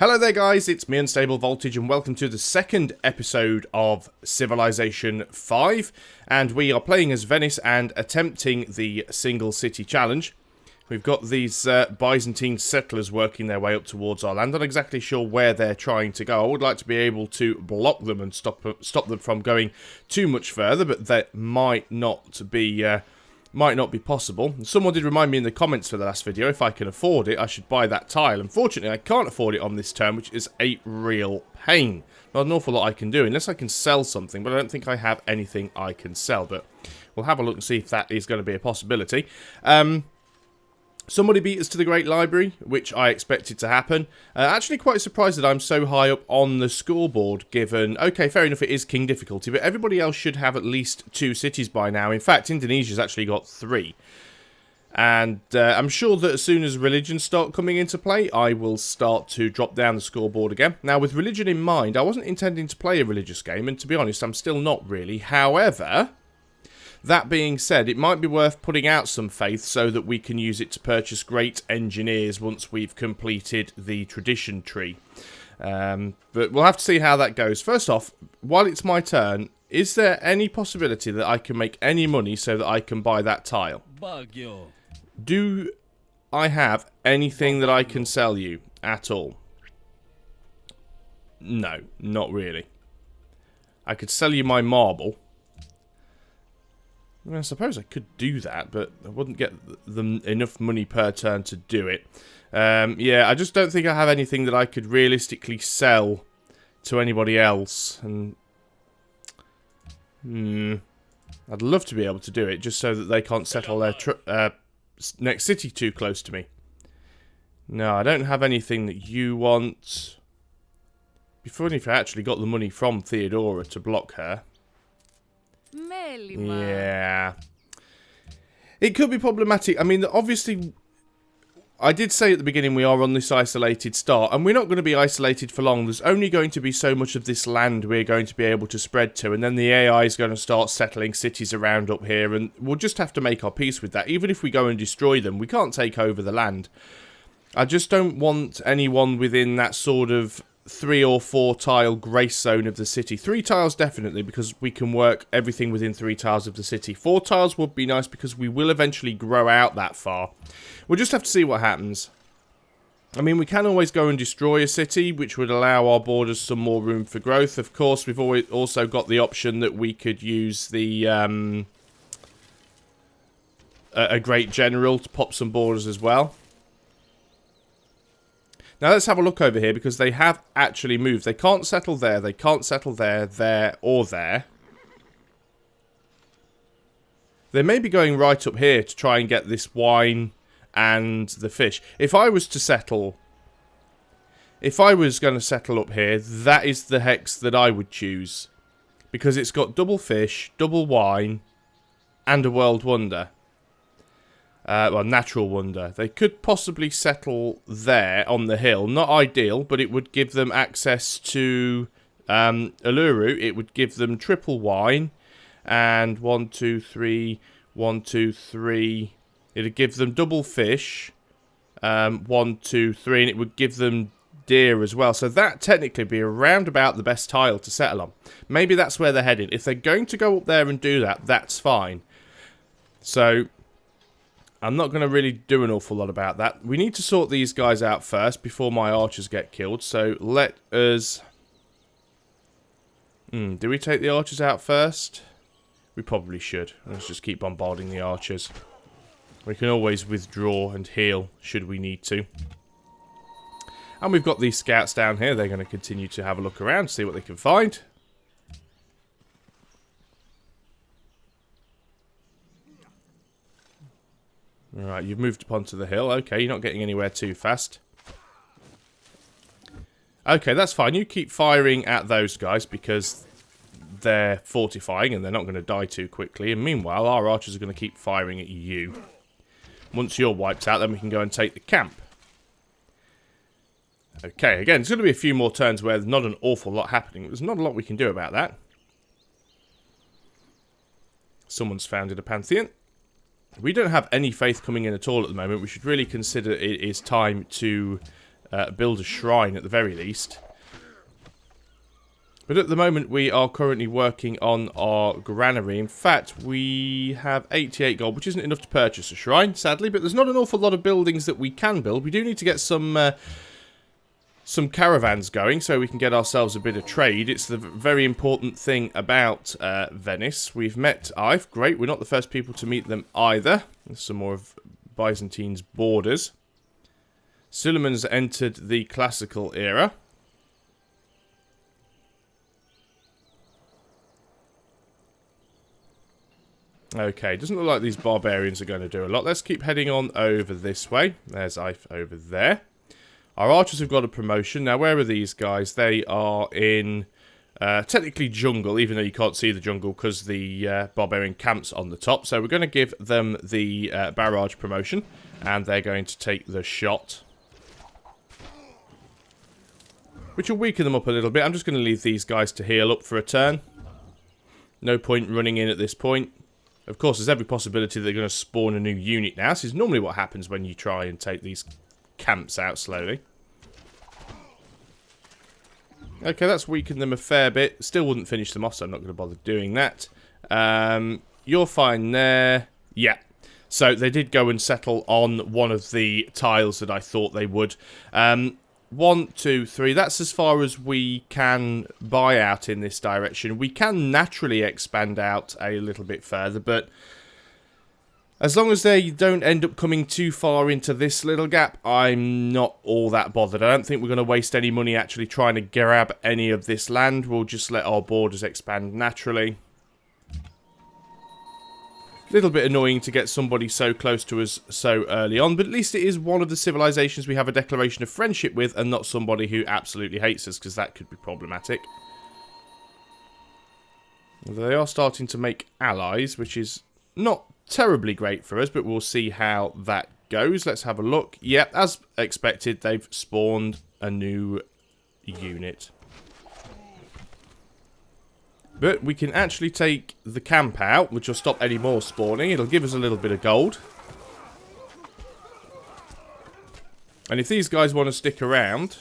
Hello there guys, it's me Unstable Voltage and welcome to the second episode of Civilization 5 and we are playing as Venice and attempting the single city challenge. We've got these Byzantine settlers working their way up towards our land. I'm not exactly sure where they're trying to go. I would like to be able to block them and stop them from going too much further, but that might not be possible. Someone did remind me in the comments for the last video, if I can afford it, I should buy that tile. Unfortunately, I can't afford it on this turn, which is a real pain. Not an awful lot I can do, unless I can sell something, but I don't think I have anything I can sell. But we'll have a look and see if that is going to be a possibility. Somebody beat us to the Great Library, which I expected to happen. Actually quite surprised that I'm so high up on the scoreboard, given... Okay, fair enough, it is King difficulty, but everybody else should have at least 2 cities by now. In fact, Indonesia's actually got 3. And I'm sure that as soon as religions start coming into play, I will start to drop down the scoreboard again. Now, with religion in mind, I wasn't intending to play a religious game, and to be honest, I'm still not really. However... that being said, it might be worth putting out some faith so that we can use it to purchase great engineers once we've completed the tradition tree. But we'll have to see how that goes. First off, while it's my turn, is there any possibility that I can make any money so that I can buy that tile? Do I have anything that I can sell you at all? No, not really. I could sell you my marble. I suppose I could do that, but I wouldn't get them enough money per turn to do it. Yeah, I just don't think I have anything that I could realistically sell to anybody else. And I'd love to be able to do it, just so that they can't settle their next city too close to me. No, I don't have anything that you want. It'd be funny if I actually got the money from Theodora to block her. Yeah. It could be problematic. I mean, obviously, I did say at the beginning we are on this isolated start, and we're not going to be isolated for long. There's only going to be so much of this land we're going to be able to spread to, and then the AI is going to start settling cities around up here, and we'll just have to make our peace with that. Even if we go and destroy them, we can't take over the land. I just don't want anyone within that sort of 3 or 4 tile grace zone of the city. 3 tiles definitely, because we can work everything within 3 tiles of the city. 4 tiles would be nice because we will eventually grow out that far. We'll just have to see what happens. I mean, we can always go and destroy a city, which would allow our borders some more room for growth. Of course, we've always also got the option that we could use the a great general to pop some borders as well. Now let's have a look over here, because they have actually moved. They can't settle there, they can't settle there, there, or there. They may be going right up here to try and get this wine and the fish. If I was going to settle up here, that is the hex that I would choose. Because it's got double fish, double wine, and a world wonder. Well, natural wonder. They could possibly settle there on the hill. Not ideal, but it would give them access to Uluru. It would give them triple wine. And 1, 2, 3, 1, 2, 3. It would give them double fish. 1, 2, 3. And it would give them deer as well. So that technically be around about the best tile to settle on. Maybe that's where they're headed. If they're going to go up there and do that, that's fine. So I'm not going to really do an awful lot about that. We need to sort these guys out first before my archers get killed. So let us... do we take the archers out first? We probably should. Let's just keep bombarding the archers. We can always withdraw and heal should we need to. And we've got these scouts down here. They're going to continue to have a look around, see what they can find. Right, you've moved up onto the hill. Okay, you're not getting anywhere too fast. Okay, that's fine. You keep firing at those guys because they're fortifying and they're not going to die too quickly. And meanwhile, our archers are going to keep firing at you. Once you're wiped out, then we can go and take the camp. Okay, again, there's going to be a few more turns where there's not an awful lot happening. There's not a lot we can do about that. Someone's founded a Pantheon. We don't have any faith coming in at all at the moment. We should really consider it is time to build a shrine at the very least. But at the moment, we are currently working on our granary. In fact, we have 88 gold, which isn't enough to purchase a shrine, sadly. But there's not an awful lot of buildings that we can build. We do need to get some caravans going so we can get ourselves a bit of trade. It's the very important thing about Venice. We've met Ive. Great, we're not the first people to meet them either. There's some more of Byzantine's borders. Suleiman's entered the classical era. Okay, doesn't look like these barbarians are going to do a lot. Let's keep heading on over this way. There's Ife over there. Our archers have got a promotion. Now, where are these guys? They are in, technically jungle, even though you can't see the jungle because the barbarian camp's on the top. So we're going to give them the barrage promotion, and they're going to take the shot, which will weaken them up a little bit. I'm just going to leave these guys to heal up for a turn. No point running in at this point. Of course, there's every possibility they're going to spawn a new unit now. This is normally what happens when you try and take these camps out slowly. Okay, that's weakened them a fair bit. Still wouldn't finish them off, so I'm not going to bother doing that. You're fine there. Yeah. So they did go and settle on one of the tiles that I thought they would. 1, 2, 3. That's as far as we can buy out in this direction. We can naturally expand out a little bit further, but as long as they don't end up coming too far into this little gap, I'm not all that bothered. I don't think we're going to waste any money actually trying to grab any of this land. We'll just let our borders expand naturally. Little bit annoying to get somebody so close to us so early on, but at least it is one of the civilizations we have a declaration of friendship with and not somebody who absolutely hates us, because that could be problematic. They are starting to make allies, which is not terribly great for us, but we'll see how that goes. Let's have a look. Yep, as expected, they've spawned a new unit. But we can actually take the camp out, which will stop any more spawning. It'll give us a little bit of gold. And if these guys want to stick around,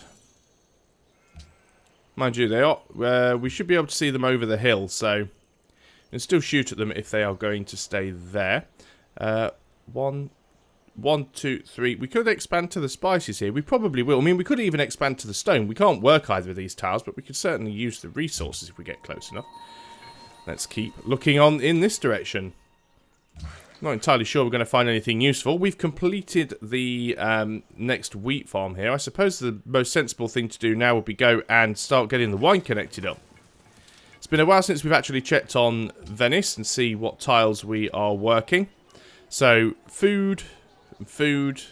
mind you, they are. We should be able to see them over the hill, so we can still shoot at them if they are going to stay there. 1, 2, 3. We could expand to the spices here. We probably will. I mean, we could even expand to the stone. We can't work either of these tiles, but we could certainly use the resources if we get close enough. Let's keep looking on in this direction. Not entirely sure we're going to find anything useful. We've completed the next wheat farm here. I suppose the most sensible thing to do now would be go and start getting the wine connected up. It's been a while since we've actually checked on Venice and see what tiles we are working. So, food. We've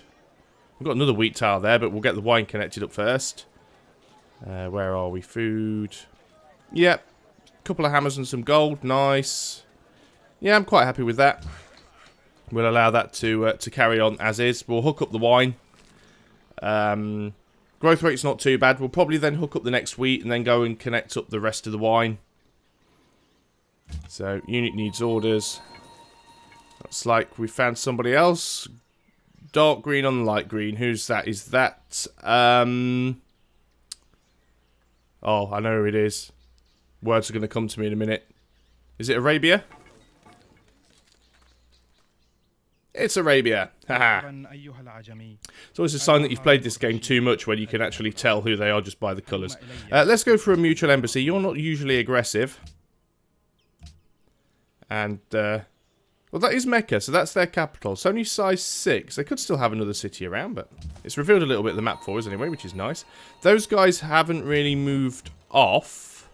got another wheat tile there, but we'll get the wine connected up first. Where are we? Food. Yep. Couple of hammers and some gold. Nice. Yeah, I'm quite happy with that. We'll allow that to carry on as is. We'll hook up the wine. Growth rate's not too bad. We'll probably then hook up the next wheat and then go and connect up the rest of the wine. So, unit needs orders. Looks like we found somebody else. Dark green on light green. Who's that? Is that... Oh, I know who it is. Words are going to come to me in a minute. Is it Arabia? It's Arabia. Haha. It's always a sign that you've played this game too much when you can actually tell who they are just by the colours. Let's go for a mutual embassy. You're not usually aggressive. And, well, that is Mecca, so that's their capital. It's only size 6. They could still have another city around, but it's revealed a little bit of the map for us anyway, which is nice. Those guys haven't really moved off.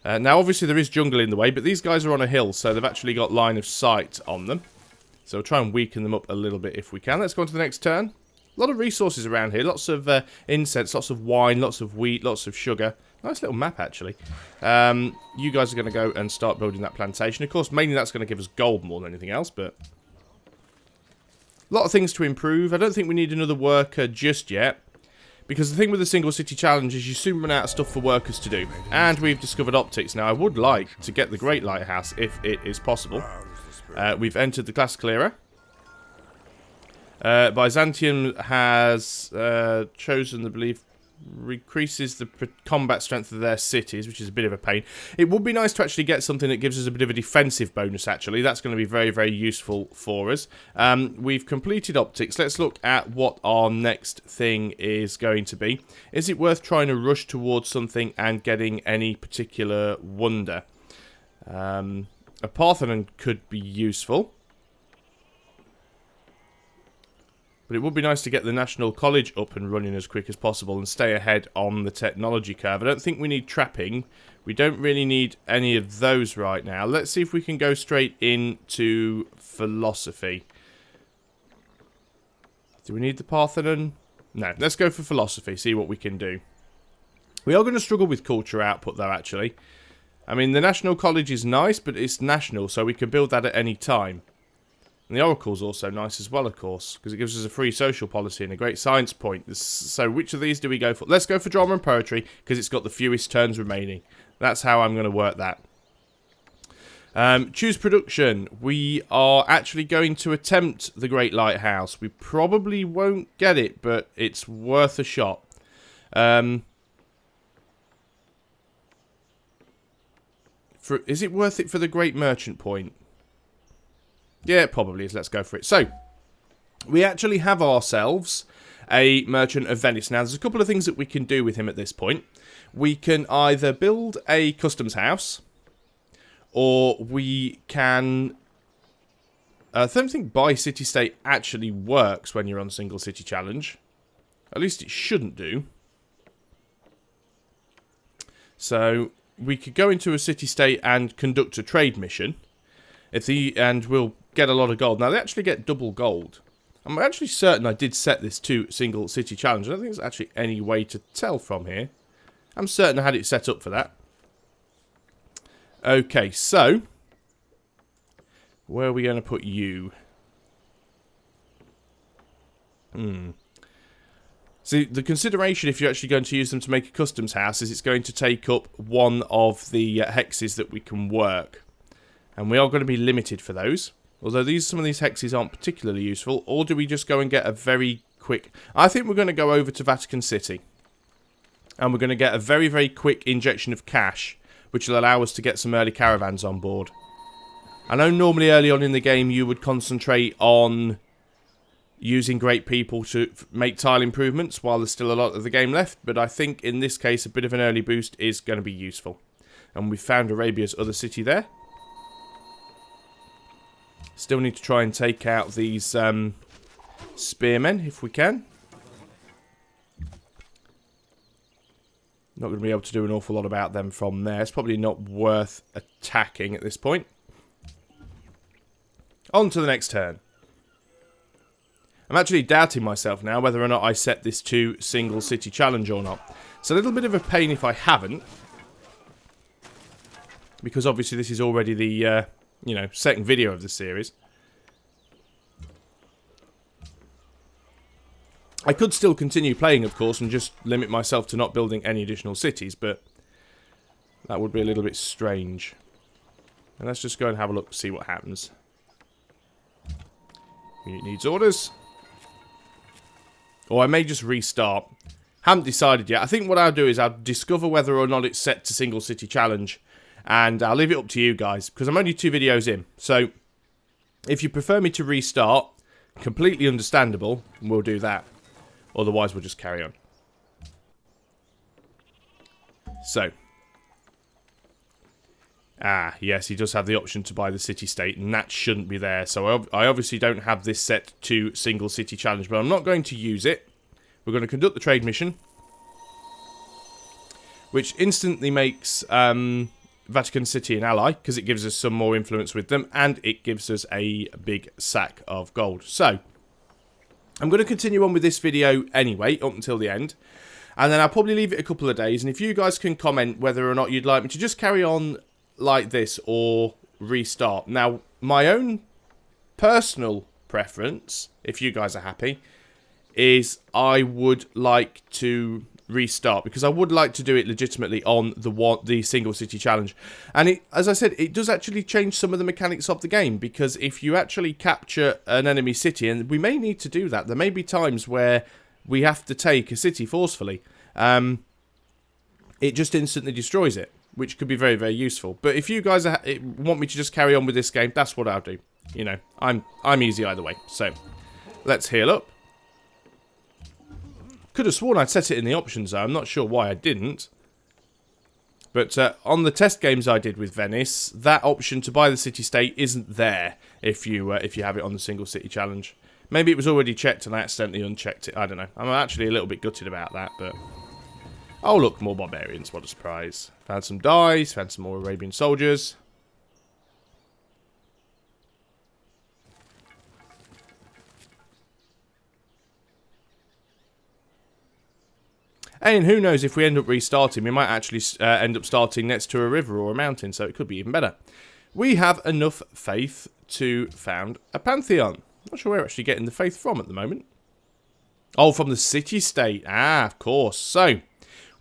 Now, obviously, there is jungle in the way, but these guys are on a hill, so they've actually got line of sight on them. So we'll try and weaken them up a little bit if we can. Let's go on to the next turn. A lot of resources around here. Lots of incense, lots of wine, lots of wheat, lots of sugar. Nice little map, actually. You guys are going to go and start building that plantation. Of course, mainly that's going to give us gold more than anything else, but a lot of things to improve. I don't think we need another worker just yet, because the thing with the single city challenge is you soon run out of stuff for workers to do. And we've discovered optics. Now, I would like to get the Great Lighthouse if it is possible. We've entered the classical era. Byzantium has chosen the belief increases the combat strength of their cities, which is a bit of a pain. It would be nice to actually get something that gives us a bit of a defensive bonus, actually. That's going to be very, very useful for us. We've completed optics. Let's look at what our next thing is going to be. Is it worth trying to rush towards something and getting any particular wonder? A Pantheon could be useful. But it would be nice to get the National College up and running as quick as possible and stay ahead on the technology curve. I don't think we need trapping. We don't really need any of those right now. Let's see if we can go straight into philosophy. Do we need the Pantheon? No, let's go for philosophy, see what we can do. We are going to struggle with culture output though, actually. I mean, the National College is nice, but it's national, so we can build that at any time. And the Oracle's also nice as well, of course, because it gives us a free social policy and a great science point. So which of these do we go for? Let's go for drama and poetry, because it's got the fewest turns remaining. That's how I'm going to work that. Choose production. We are actually going to attempt the Great Lighthouse. We probably won't get it, but it's worth a shot. Is it worth it for the Great Merchant Point? Yeah, it probably is. Let's go for it. So, we actually have ourselves a Merchant of Venice. Now, there's a couple of things that we can do with him at this point. We can either build a customs house, or we can... I don't think buy city-state actually works when you're on single city challenge. At least it shouldn't do. So, we could go into a city-state and conduct a trade mission. And we'll get a lot of gold. Now, they actually get double gold. I'm actually certain I did set this to single city challenge. I don't think there's actually any way to tell from here. I'm certain I had it set up for that. Okay, so where are we going to put you? See, the consideration if you're actually going to use them to make a customs house is it's going to take up one of the hexes that we can work. And we are going to be limited for those. Although some of these hexes aren't particularly useful. Or do we just go and get a very quick... I think we're going to go over to Vatican City. And we're going to get a very, very quick injection of cash. Which will allow us to get some early caravans on board. I know normally early on in the game you would concentrate on using great people to make tile improvements. While there's still a lot of the game left. But I think in this case a bit of an early boost is going to be useful. And we've found Arabia's other city there. Still need to try and take out these spearmen, if we can. Not going to be able to do an awful lot about them from there. It's probably not worth attacking at this point. On to the next turn. I'm actually doubting myself now whether or not I set this to single city challenge or not. It's a little bit of a pain if I haven't. Because obviously this is already the... second video of the series. I could still continue playing, of course, and just limit myself to not building any additional cities, but that would be a little bit strange. And let's just go and have a look, see what happens. Unit needs orders. Or I may just restart. Haven't decided yet. I think what I'll do is I'll discover whether or not it's set to single city challenge. And I'll leave it up to you guys, because I'm only 2 videos in. So, if you prefer me to restart, completely understandable, we'll do that. Otherwise, we'll just carry on. So. Yes, he does have the option to buy the city-state, and that shouldn't be there. So, I obviously don't have this set to single city challenge, but I'm not going to use it. We're going to conduct the trade mission. Which instantly makes... Vatican City an ally, because it gives us some more influence with them, and it gives us a big sack of gold. So, I'm going to continue on with this video anyway, up until the end, and then I'll probably leave it a couple of days, and if you guys can comment whether or not you'd like me to just carry on like this, or restart. Now, my own personal preference, if you guys are happy, is I would like to restart, because I would like to do it legitimately on the single city challenge. And as I said, it does actually change some of the mechanics of the game, because if you actually capture an enemy city, and we may need to do that, there may be times where we have to take a city forcefully, it just instantly destroys it, which could be very, very useful. But if you guys want me to just carry on with this game, that's what I'll do. You know, I'm easy either way. So let's heal up. Could have sworn I'd set it in the options though. I'm not sure why I didn't. But on the test games I did with Venice, that option to buy the city-state isn't there if you have it on the single city challenge. Maybe it was already checked and I accidentally unchecked it. I don't know. I'm actually a little bit gutted about that, but... Oh look, more barbarians. What a surprise. Found some dice, found some more Arabian soldiers. And who knows, if we end up restarting, we might actually end up starting next to a river or a mountain, so it could be even better. We have enough faith to found a Pantheon. Not sure where we're actually getting the faith from at the moment. Oh, from the city-state. Ah, of course. So,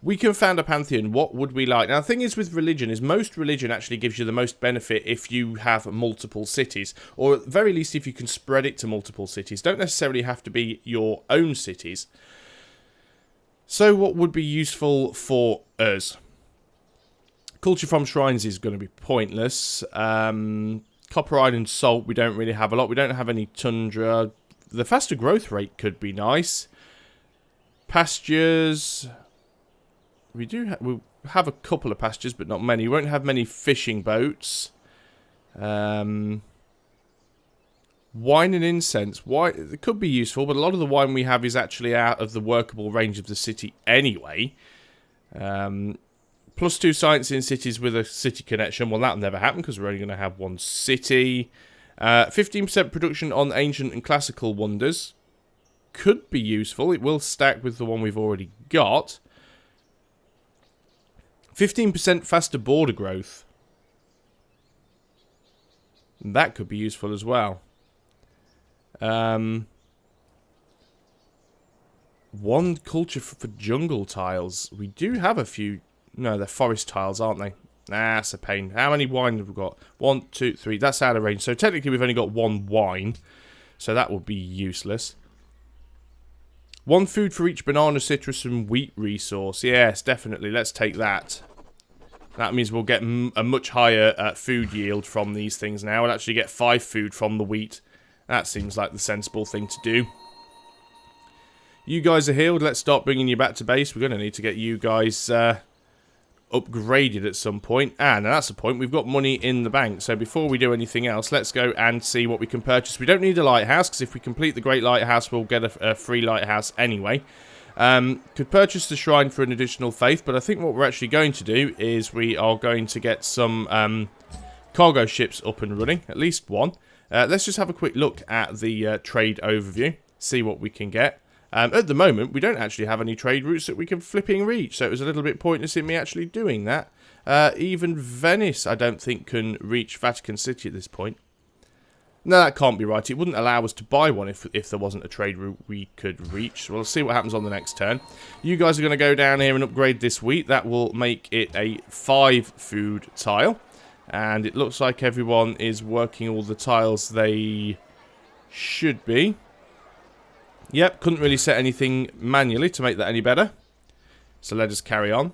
we can found a Pantheon. What would we like? Now, the thing is with religion is most religion actually gives you the most benefit if you have multiple cities. Or at the very least, if you can spread it to multiple cities. Don't necessarily have to be your own cities. So what would be useful for us? Culture from shrines is going to be pointless. Copper, iron and salt, we don't really have a lot. We don't have any tundra. The faster growth rate could be nice. Pastures. We have a couple of pastures, but not many. We won't have many fishing boats. Wine and incense. It could be useful, but a lot of the wine we have is actually out of the workable range of the city anyway. +2 science in cities with a city connection. Well, that'll never happen because we're only going to have one city. 15% production on ancient and classical wonders. Could be useful. It will stack with the one we've already got. 15% faster border growth. That could be useful as well. One culture for jungle tiles. We do have a few. No, they're forest tiles, aren't they? Nah, that's a pain. How many wine have we got? 1, 2, 3. That's out of range. So technically we've only got one wine. So that would be useless. One food for each banana, citrus and wheat resource. Yes, definitely. Let's take that. That means we'll get a much higher food yield from these things now. We'll actually get 5 food from the wheat. That seems like the sensible thing to do. You guys are healed. Let's start bringing you back to base. We're going to need to get you guys upgraded at some point. And that's the point. We've got money in the bank. So before we do anything else, let's go and see what we can purchase. We don't need a lighthouse, because if we complete the Great Lighthouse, we'll get a free lighthouse anyway. Could purchase the shrine for an additional faith, but I think what we're actually going to do is we are going to get some cargo ships up and running. At least one. Let's just have a quick look at the trade overview, see what we can get. At the moment, we don't actually have any trade routes that we can flipping reach, so it was a little bit pointless in me actually doing that. Even Venice, I don't think, can reach Vatican City at this point. No, that can't be right. It wouldn't allow us to buy one if there wasn't a trade route we could reach. We'll see what happens on the next turn. You guys are going to go down here and upgrade this wheat. That will make it a 5 food tile. And it looks like everyone is working all the tiles they should be. Yep, couldn't really set anything manually to make that any better. So let us carry on.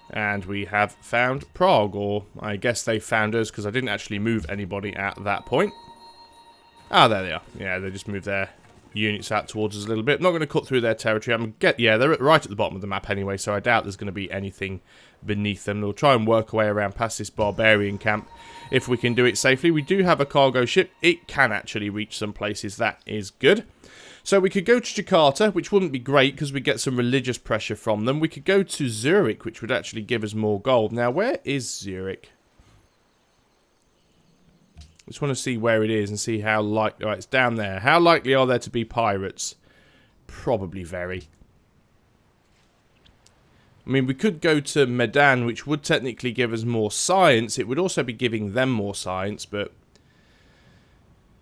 And we have found Prague, or I guess they found us because I didn't actually move anybody at that point. Ah, there they are. Yeah, they just moved their units out towards us a little bit. I'm not going to cut through their territory. Yeah, they're right at the bottom of the map anyway, so I doubt there's going to be anything beneath them. We'll try and work our way around past this barbarian camp if we can do it safely. We do have a cargo ship. It can actually reach some places. That is good. So we could go to Jakarta, which wouldn't be great because we get some religious pressure from them. We could go to Zurich, which would actually give us more gold. Now, where is Zurich? Just want to see where it is and see how likely... Oh, it's down there. How likely are there to be pirates? Probably very. I mean, we could go to Medan, which would technically give us more science. It would also be giving them more science, but...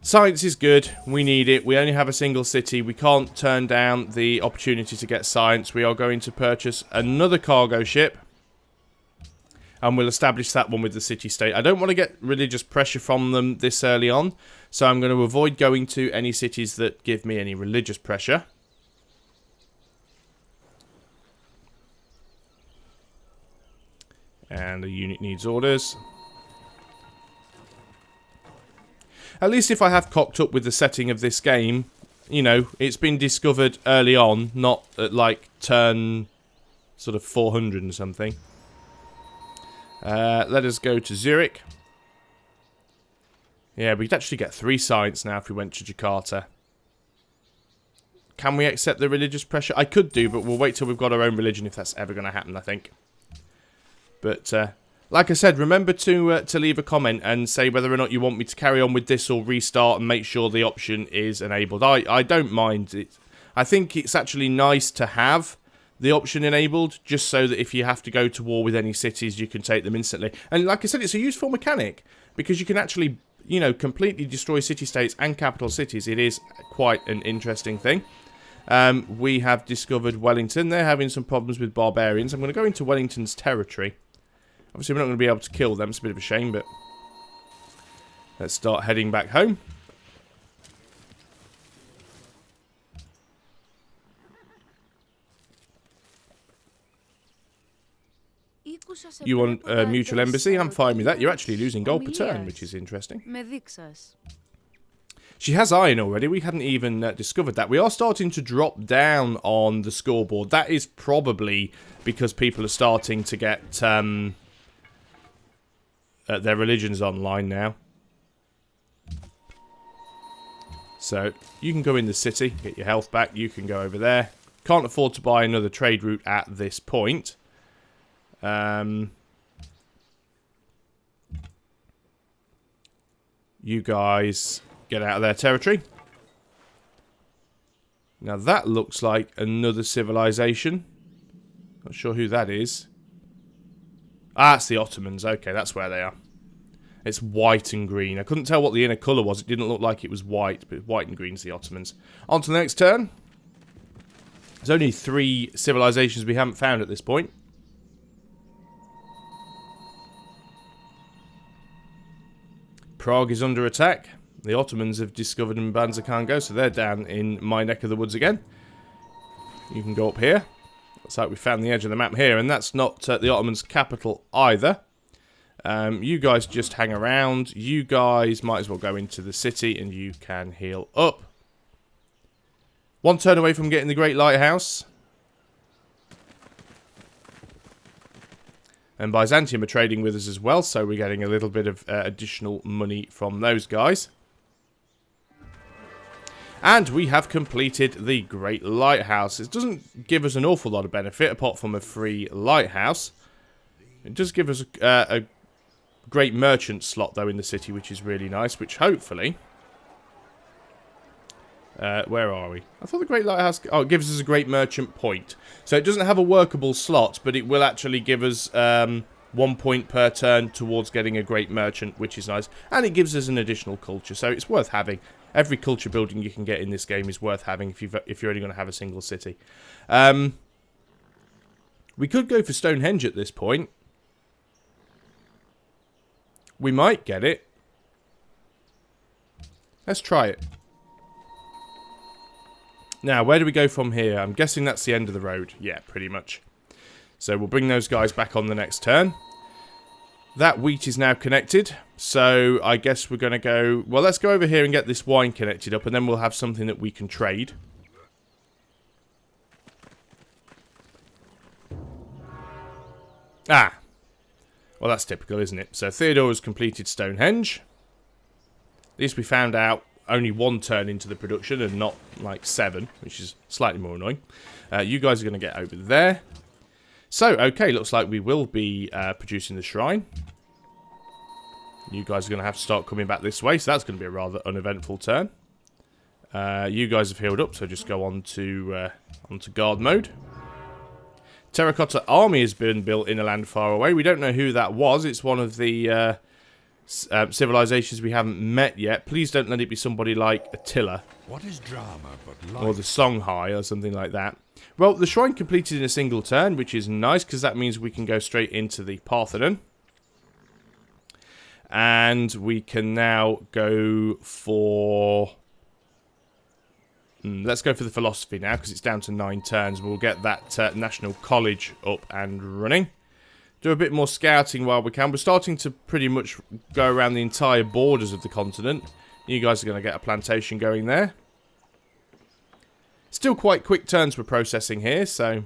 Science is good. We need it. We only have a single city. We can't turn down the opportunity to get science. We are going to purchase another cargo ship. And we'll establish that one with the city-state. I don't want to get religious pressure from them this early on. So I'm going to avoid going to any cities that give me any religious pressure. And the unit needs orders. At least if I have cocked up with the setting of this game, you know, it's been discovered early on, not at like turn sort of 400 and something. Let us go to Zurich. Yeah, we'd actually get 3 science now if we went to Jakarta. Can we accept the religious pressure? I could do, but we'll wait till we've got our own religion if that's ever going to happen, I think. But, like I said, remember to leave a comment and say whether or not you want me to carry on with this or restart and make sure the option is enabled. I don't mind it. I think it's actually nice to have the option enabled, just so that if you have to go to war with any cities, you can take them instantly. And like I said, it's a useful mechanic, because you can actually, you know, completely destroy city-states and capital cities. It is quite an interesting thing. We have discovered Wellington. They're having some problems with barbarians. I'm going to go into Wellington's territory. Obviously, we're not going to be able to kill them. It's a bit of a shame, but let's start heading back home. You want a mutual embassy? I'm fine with that. You're actually losing gold per turn, which is interesting. She has iron already. We hadn't even discovered that. We are starting to drop down on the scoreboard. That is probably because people are starting to get their religions online now. So, you can go in the city, get your health back. You can go over there. Can't afford to buy another trade route at this point. You guys get out of their territory. Now that looks like another civilization. Not sure who that is. Ah, it's the Ottomans. Okay, that's where they are. It's white and green. I couldn't tell what the inner colour was. It didn't look like it was white, but white and green's the Ottomans. On to the next turn. There's only 3 civilizations we haven't found at this point. Prague is under attack. The Ottomans have discovered Mbanza can't go, so they're down in my neck of the woods again. You can go up here. Looks like we found the edge of the map here, and that's not the Ottomans' capital either. You guys just hang around. You guys might as well go into the city, and you can heal up. 1 turn away from getting the Great Lighthouse. And Byzantium are trading with us as well, so we're getting a little bit of additional money from those guys. And we have completed the Great Lighthouse. It doesn't give us an awful lot of benefit, apart from a free lighthouse. It does give us a great merchant slot, though, in the city, which is really nice, which hopefully... where are we? I thought the Great Lighthouse... Oh, it gives us a great merchant point. So it doesn't have a workable slot, but it will actually give us 1 point per turn towards getting a great merchant, which is nice. And it gives us an additional culture, so it's worth having. Every culture building you can get in this game is worth having if you're only going to have a single city. We could go for Stonehenge at this point. We might get it. Let's try it. Now, where do we go from here? I'm guessing that's the end of the road. Yeah, pretty much. So we'll bring those guys back on the next turn. That wheat is now connected. So I guess we're going to go... Well, let's go over here and get this wine connected up, and then we'll have something that we can trade. Ah. Well, that's typical, isn't it? So Theodore has completed Stonehenge. At least we found out only 1 turn into the production and not like 7, which is slightly more annoying. You guys are going to get over there. So, okay, looks like we will be producing the shrine. You guys are going to have to start coming back this way, so that's going to be a rather uneventful turn. You guys have healed up, so just go on to guard mode. Terracotta Army has been built in a land far away. We don't know who that was. It's one of the civilizations we haven't met yet. Please don't let it be somebody like Attila. What is drama but life? Or the Songhai or something like that. Well, the shrine completed in a single turn, which is nice because that means we can go straight into the Pantheon. And we can now go for... let's go for the philosophy now because it's down to 9 turns. We'll get that National College up and running. Do a bit more scouting while we can. We're starting to pretty much go around the entire borders of the continent. You guys are going to get a plantation going there. Still quite quick turns we're processing here, so...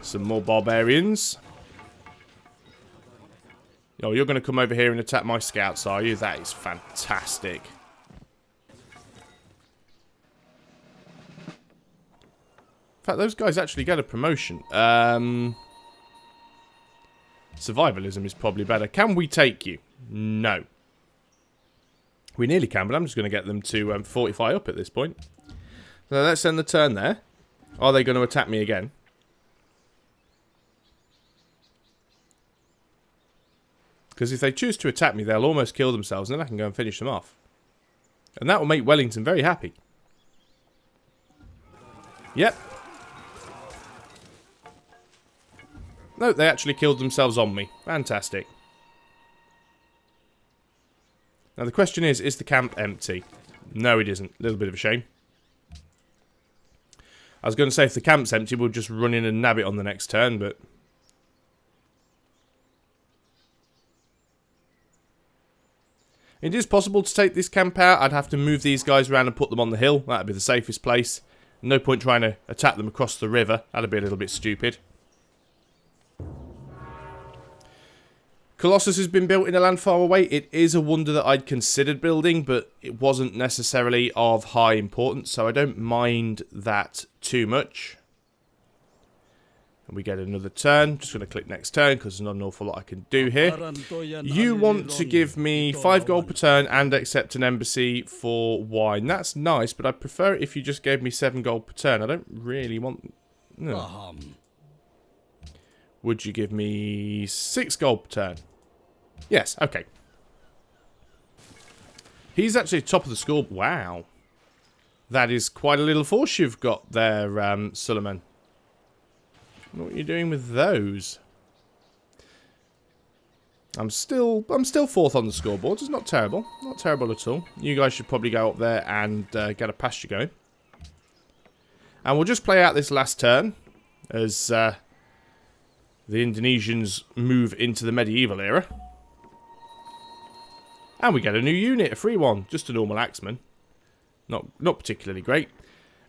Some more barbarians. Oh, you're going to come over here and attack my scouts, are you? That is fantastic. In fact, those guys actually get a promotion. Survivalism is probably better. Can we take you? No. We nearly can, but I'm just going to get them to fortify up at this point. So let's end the turn there. Are they going to attack me again? Because if they choose to attack me, they'll almost kill themselves, and then I can go and finish them off. And that will make Wellington very happy. Yep. No, they actually killed themselves on me. Fantastic. Now the question is the camp empty? No, it isn't. A little bit of a shame. I was going to say if the camp's empty, we'll just run in and nab it on the next turn, but... It is possible to take this camp out. I'd have to move these guys around and put them on the hill. That'd be the safest place. No point trying to attack them across the river. That'd be a little bit stupid. Colossus has been built in a land far away. It is a wonder that I'd considered building, but it wasn't necessarily of high importance, so I don't mind that too much. And we get another turn. Just going to click next turn because there's not an awful lot I can do here. You want to give me 5 gold per turn and accept an embassy for wine. That's nice, but I prefer it if you just gave me 7 gold per turn. I don't really want... No. Would you give me 6 gold per turn? Yes, okay. He's actually top of the score. Wow. That is quite a little force you've got there, Suleiman. What are you doing with those? I'm still 4th on the scoreboard. It's not terrible. Not terrible at all. You guys should probably go up there and get a pasture going. And we'll just play out this last turn as the Indonesians move into the medieval era. And we get a new unit, a free one. Just a normal axeman. Not particularly great.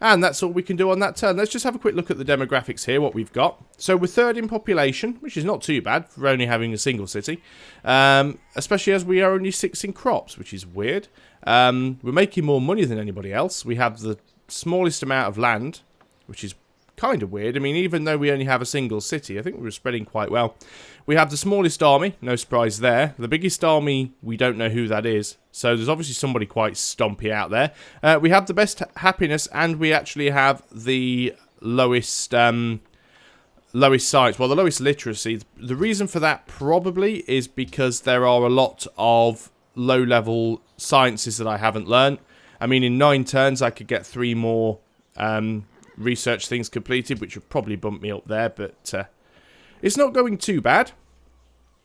And that's all we can do on that turn. Let's just have a quick look at the demographics here, what we've got. So we're 3rd in population, which is not too bad for only having a single city. Especially as we are only 6 in crops, which is weird. We're making more money than anybody else. We have the smallest amount of land, which is kind of weird. I mean, even though we only have a single city, I think we're spreading quite well. We have the smallest army, no surprise there. The biggest army, we don't know who that is. So there's obviously somebody quite stompy out there. We have the best happiness, and we actually have the lowest science. Well, the lowest literacy. The reason for that probably is because there are a lot of low-level sciences that I haven't learned. I mean, in 9 turns, I could get 3 more research things completed, which would probably bump me up there, but it's not going too bad.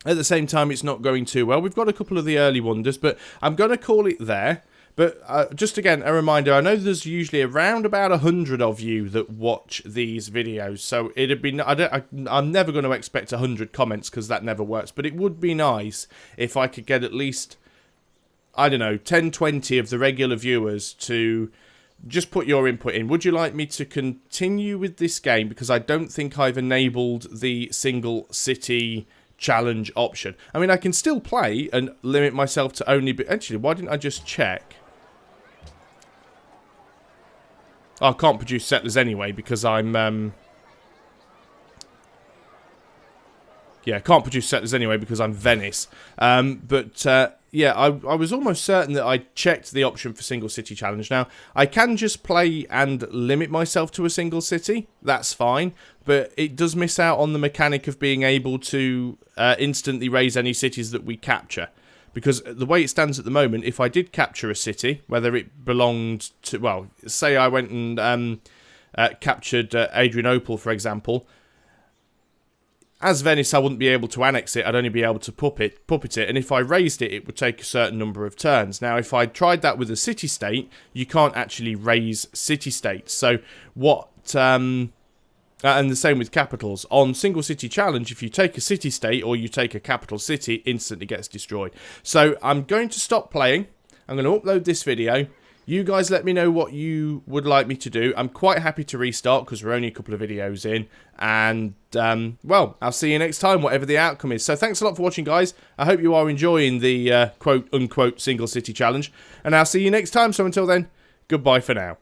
At the same time, it's not going too well. We've got a couple of the early wonders, but I'm going to call it there. But just again, a reminder, I know there's usually around about 100 of you that watch these videos, so it'd be... I'm never going to expect 100 comments, because that never works, but it would be nice if I could get at least, I don't know, 10, 20 of the regular viewers to... just put your input in. Would you like me to continue with this game? Because I don't think I've enabled the single city challenge option. I mean, I can still play and limit myself to only... Actually, why didn't I just check? Oh, I can't produce settlers anyway because I'm... Yeah, I can't produce settlers anyway because I'm Venice. But yeah, I was almost certain that I checked the option for single city challenge. Now, I can just play and limit myself to a single city. That's fine. But it does miss out on the mechanic of being able to instantly raise any cities that we capture. Because the way it stands at the moment, if I did capture a city, whether it belonged to, well, say I went and captured Adrianople, for example, as Venice, I wouldn't be able to annex it. I'd only be able to puppet it. And if I raised it, it would take a certain number of turns. Now, if I tried that with a city-state, you can't actually raise city-states. So what... and the same with capitals. On Single City Challenge, if you take a city-state or you take a capital city, instantly gets destroyed. So I'm going to stop playing. I'm going to upload this video. You guys let me know what you would like me to do. I'm quite happy to restart because we're only a couple of videos in. And, well, I'll see you next time, whatever the outcome is. So thanks a lot for watching, guys. I hope you are enjoying the quote-unquote Single City Challenge. And I'll see you next time. So until then, goodbye for now.